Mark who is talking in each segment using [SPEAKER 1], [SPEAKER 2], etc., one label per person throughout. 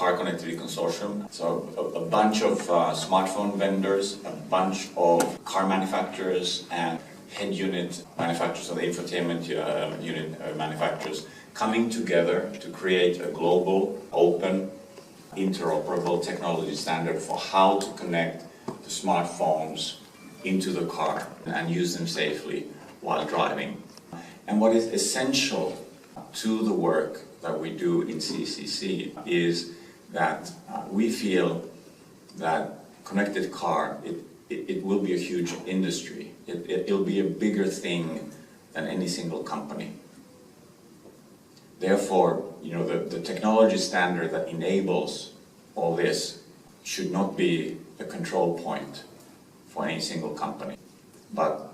[SPEAKER 1] Car Connectivity Consortium. So a bunch of smartphone vendors, a bunch of car manufacturers and head unit manufacturers, or the infotainment unit manufacturers, coming together to create a global, open, interoperable technology standard for how to connect the smartphones into the car and use them safely while driving. And what is essential to the work that we do in CCC is that we feel that connected car, it will be a huge industry. It'll be a bigger thing than any single company. Therefore, the technology standard that enables all this should not be a control point for any single company, but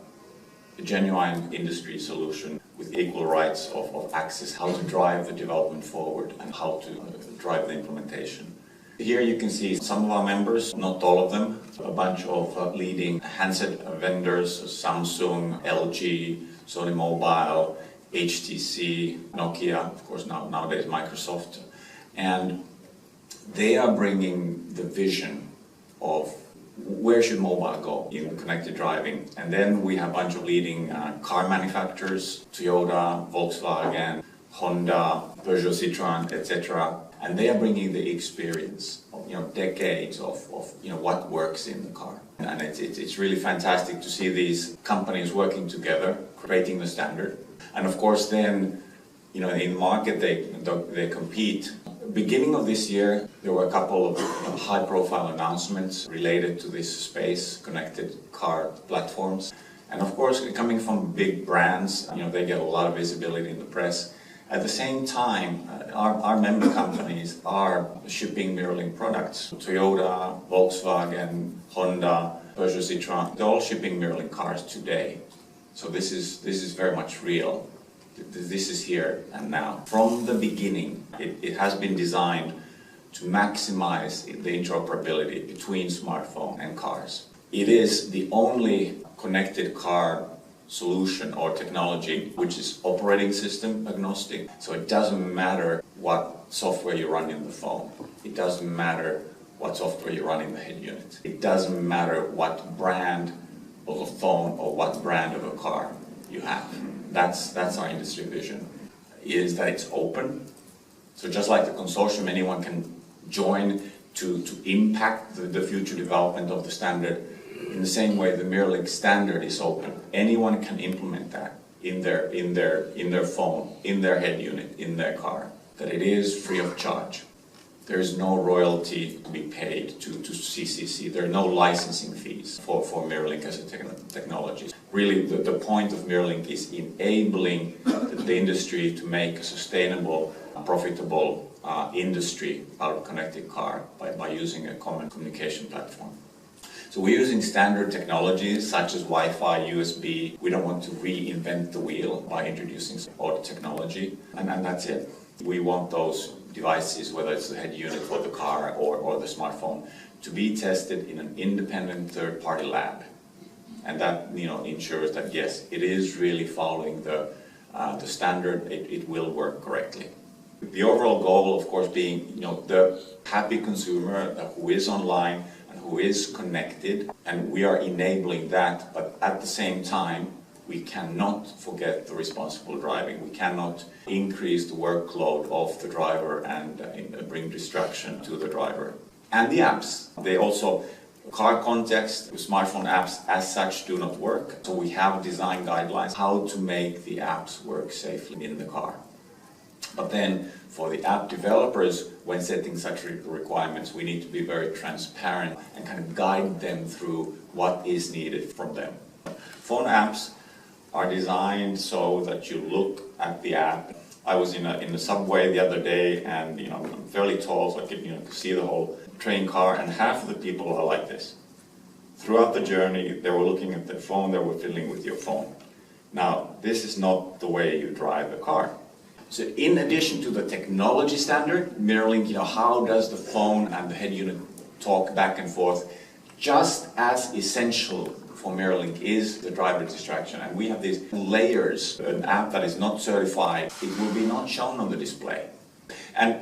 [SPEAKER 1] a genuine industry solution with equal rights of access, how to drive the development forward and how to drive the implementation. Here you can see some of our members, not all of them, a bunch of leading handset vendors, Samsung, LG, Sony Mobile, HTC, Nokia, of course nowadays Microsoft, and they are bringing the vision of where should mobile go in connected driving. And then we have a bunch of leading car manufacturers, Toyota, Volkswagen, Honda, Peugeot, Citroën, etc. And they are bringing the experience of decades of what works in the car. And it's really fantastic to see these companies working together, creating the standard. And of course then, in the market they compete. Beginning of this year, there were a couple of high-profile announcements related to this space, connected car platforms. And of course, coming from big brands, they get a lot of visibility in the press. At the same time, our member companies are shipping MirrorLink products. Toyota, Volkswagen, Honda, Peugeot, Citroën, they're all shipping MirrorLink cars today. So this is very much real. This is here and now. From the beginning, it has been designed to maximize the interoperability between smartphone and cars. It is the only connected car solution or technology which is operating system agnostic. So it doesn't matter what software you run in the phone. It doesn't matter what software you run in the head unit. It doesn't matter what brand of a phone or what brand of a car you have. That's our industry vision, is that it's open. So just like the consortium, anyone can join to impact the future development of the standard. In the same way, the MirrorLink standard is open. Anyone can implement that in their phone, in their head unit, in their car. That it is free of charge. There is no royalty to be paid to CCC. There are no licensing fees for MirrorLink as a technology. Really, the point of MirrorLink is enabling the industry to make a sustainable, profitable industry out of connected car by using a common communication platform. So we're using standard technologies such as Wi-Fi, USB. We don't want to reinvent the wheel by introducing auto technology, and that's it. We want those devices, whether it's the head unit for the car or the smartphone, to be tested in an independent third-party lab. And that ensures that yes, it is really following the standard, it will work correctly. The overall goal, of course, being the happy consumer who is online and who is connected, and we are enabling that, but at the same time, we cannot forget the responsible driving. We cannot increase the workload of the driver and bring distraction to the driver. And the apps, they also, car context, smartphone apps as such do not work. So we have design guidelines how to make the apps work safely in the car. But then for the app developers, when setting such requirements, we need to be very transparent and kind of guide them through what is needed from them. Phone apps are designed so that you look at the app. I was in the subway the other day, and I'm fairly tall, so I could see the whole train car, and half of the people are like this. Throughout the journey, they were looking at their phone, they were fiddling with your phone. Now, this is not the way you drive a car. So in addition to the technology standard, MirrorLink, how does the phone and the head unit talk back and forth, just as essential for MirrorLink is the driver distraction. And we have these layers. An app that is not certified, it will be not shown on the display. And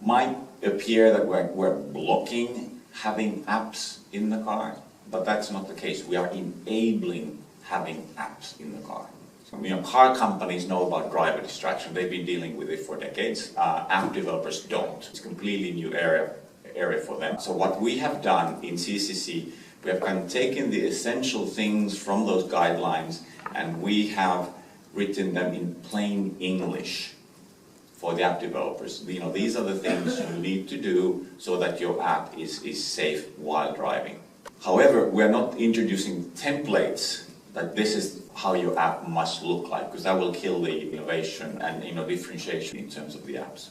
[SPEAKER 1] might appear that we're blocking having apps in the car, but that's not the case. We are enabling having apps in the car. So, car companies know about driver distraction. They've been dealing with it for decades. App developers don't. It's a completely new area for them. So what we have done in CCC, we have kind of taken the essential things from those guidelines and we have written them in plain English for the app developers. These are the things you need to do so that your app is safe while driving. However, we are not introducing templates that this is how your app must look like, because that will kill the innovation and differentiation in terms of the apps.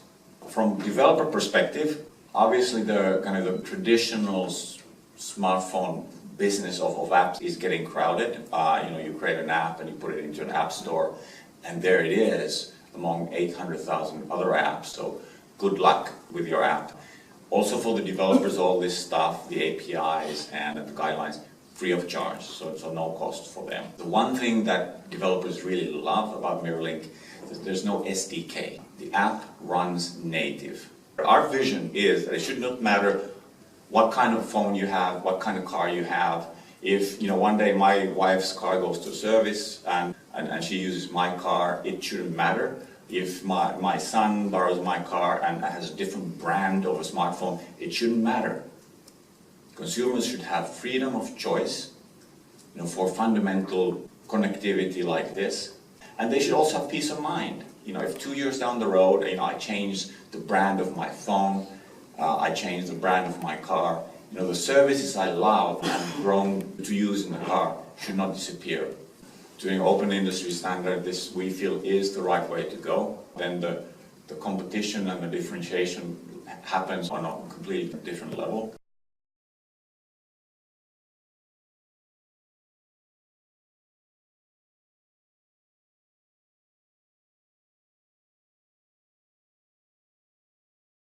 [SPEAKER 1] From developer perspective, obviously the kind of the traditional smartphone business of apps is getting crowded. You create an app and you put it into an app store, and there it is among 800,000 other apps. So good luck with your app. Also for the developers, all this stuff, the APIs and the guidelines, free of charge, so no cost for them. The one thing that developers really love about MirrorLink is there's no SDK. The app runs native. Our vision is that it should not matter what kind of phone you have, what kind of car you have. If one day my wife's car goes to service and she uses my car, it shouldn't matter. If my son borrows my car and has a different brand of a smartphone, it shouldn't matter. Consumers should have freedom of choice, for fundamental connectivity like this. And they should also have peace of mind. If 2 years down the road, I change the brand of my phone, I change the brand of my car, the services I love and grown to use in the car should not disappear. Doing open industry standard, this we feel is the right way to go. Then the competition and the differentiation happens on a completely different level.